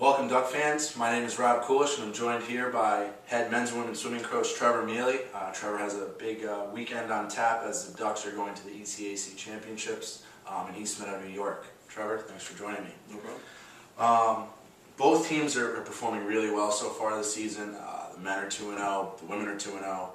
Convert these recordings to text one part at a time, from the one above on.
Welcome, Duck fans. My name is Rob Coolish, and I'm joined here by head men's and women's swimming coach Trevor Miele. Trevor has a big weekend on tap as the Ducks are going to the ECAC Championships in East Meadow, New York. Trevor, thanks for joining me. No problem. Both teams are performing really well so far this season. The men are 2-0, the women are 2-0.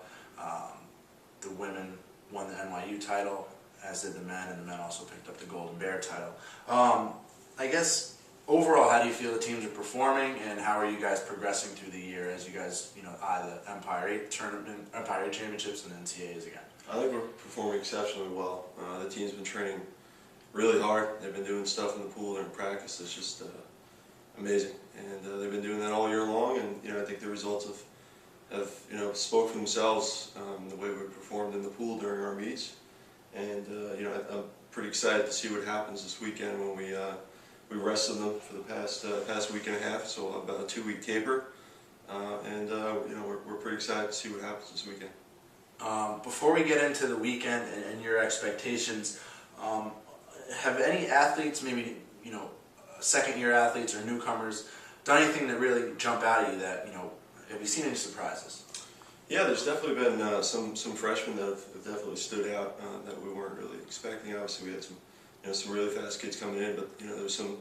The women won the NYU title, as did the men, and the men also picked up the Golden Bear title. I guess overall, how do you feel the teams are performing, and how are you guys progressing through the year as you guys, eye the Empire 8 tournament, Empire 8 Championships, and NCAAs again? I think we're performing exceptionally well. The team's been training really hard. They've been doing stuff in the pool during practice. It's just amazing, and they've been doing that all year long. And I think the results have spoke for themselves. The way we performed in the pool during our meets, and I'm pretty excited to see what happens this weekend when we rested them for the past week and a half. So we'll have about a 2-week taper, and we're pretty excited to see what happens this weekend. Before we get into the weekend and your expectations, have any athletes, maybe second-year athletes or newcomers, done anything that really jump out at you? That have you seen any surprises? Yeah, there's definitely been some freshmen that have definitely stood out that we weren't really expecting. Obviously, we had some really fast kids coming in, but there's some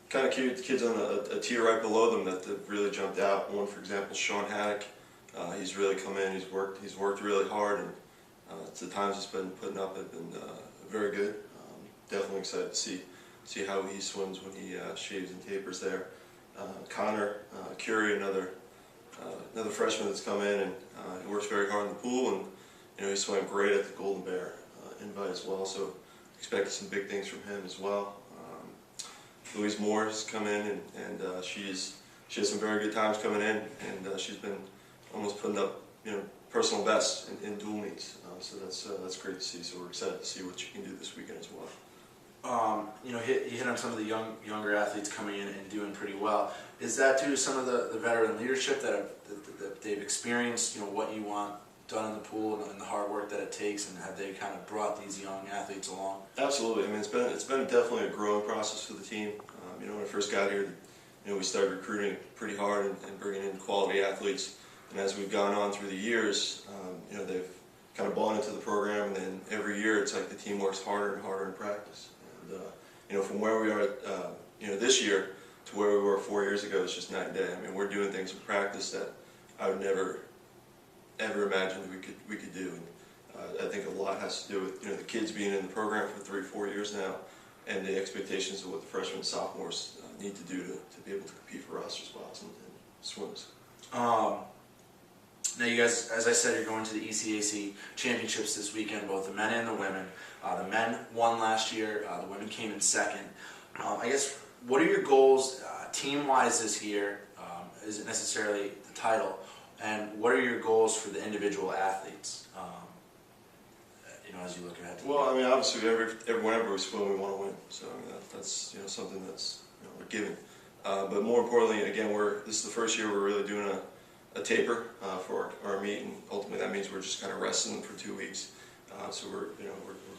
kind of kids on a tier right below them that really jumped out. One, for example, Sean Haddock. He's really come in. He's worked really hard, and the times he's been putting up have been very good. Definitely excited to see how he swims when he shaves and tapers there. Connor Curie, another freshman that's come in, and he works very hard in the pool, and he swam great at the Golden Bear invite as well. So expected some big things from him as well. Louise Moore has come in, and she has some very good times coming in, and she's been almost putting up personal bests in dual meets. So that's great to see. So we're excited to see what she can do this weekend as well. You hit on some of the younger athletes coming in and doing pretty well. Is that due to some of the veteran leadership that they've experienced? What you want done in the pool and the hard work that it takes, and have they kind of brought these young athletes along? Absolutely. I mean, it's been definitely a growing process for the team. When I first got here, we started recruiting pretty hard and bringing in quality athletes. And as we've gone on through the years, they've kind of bought into the program, and then every year it's like the team works harder and harder in practice. And from where we are, this year to where we were 4 years ago, it's just night and day. I mean, we're doing things in practice that I would never, ever imagine we could do. And I think a lot has to do with the kids being in the program for 3-4 years now, and the expectations of what the freshmen and sophomores need to do to be able to compete for us as well and swims. Now, you guys, as I said, you're going to the ECAC Championships this weekend, both the men and the women. The men won last year. The women came in second. I guess, what are your goals team-wise this year? Is it necessarily the title? And what are your goals for the individual athletes? As you look ahead. Well, I mean, obviously, whenever we swim, we want to win. So I mean, that's something that's we're given. But more importantly, again, this is the first year we're really doing a taper for our meet, and ultimately that means we're just kind of resting them for 2 weeks. So we're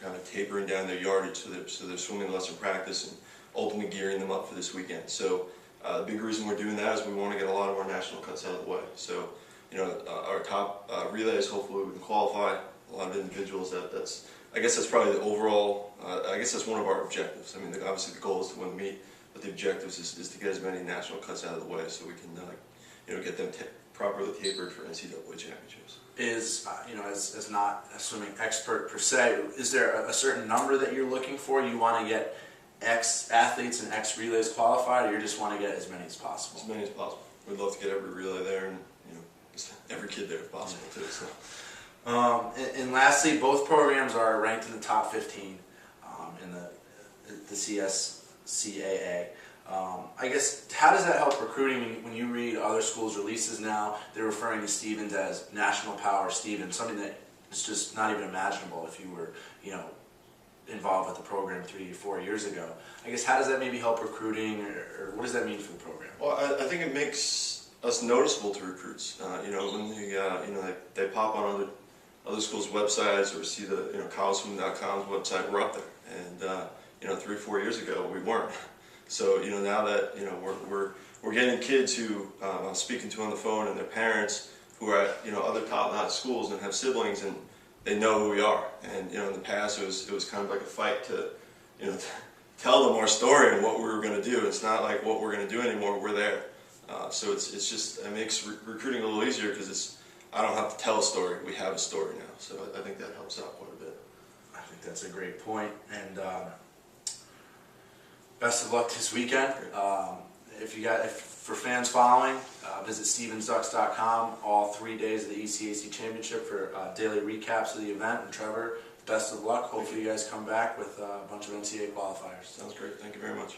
kind of tapering down their yardage so they're swimming less in practice, and ultimately gearing them up for this weekend. So the big reason we're doing that is we want to get a lot of our national cuts out of the way. So our top relays, hopefully we can qualify a lot of individuals. I guess that's probably the overall. I guess that's one of our objectives. I mean, obviously the goal is to win the meet, but the objective is to get as many national cuts out of the way so we can get them properly tapered for NCAA championships. As not a swimming expert per se, is there a certain number that you're looking for? You want to get X athletes and X relays qualified, or you just want to get as many as possible? As many as possible. We'd love to get every relay there, and every kid there if possible too. So. And lastly, both programs are ranked in the top 15 in the CSCAA. I guess, how does that help recruiting when you read other schools' releases now? They're referring to Stevens as National Power Stevens, something that is just not even imaginable if you were, involved with the program 3 or 4 years ago. I guess, how does that maybe help recruiting, or what does that mean for the program? Well, I think it makes us noticeable to recruits. When they pop on other schools' websites or see the collegeswim.com's website, we're up there. And 3 or 4 years ago we weren't. So now that we're we're getting kids who I'm speaking to on the phone and their parents who are at other top-notch schools and have siblings, and they know who we are. And in the past it was kind of like a fight to tell them our story and what we were going to do. It's not like what we're going to do anymore. We're there. So it makes recruiting a little easier because I don't have to tell a story. We have a story now. So I think that helps out quite a bit. I think that's a great point. And best of luck this weekend. For fans following, visit stevensducks.com all 3 days of the ECAC Championship for daily recaps of the event. And Trevor, best of luck. Hopefully you guys come back with a bunch of NCAA qualifiers. Sounds great. Thank you very much.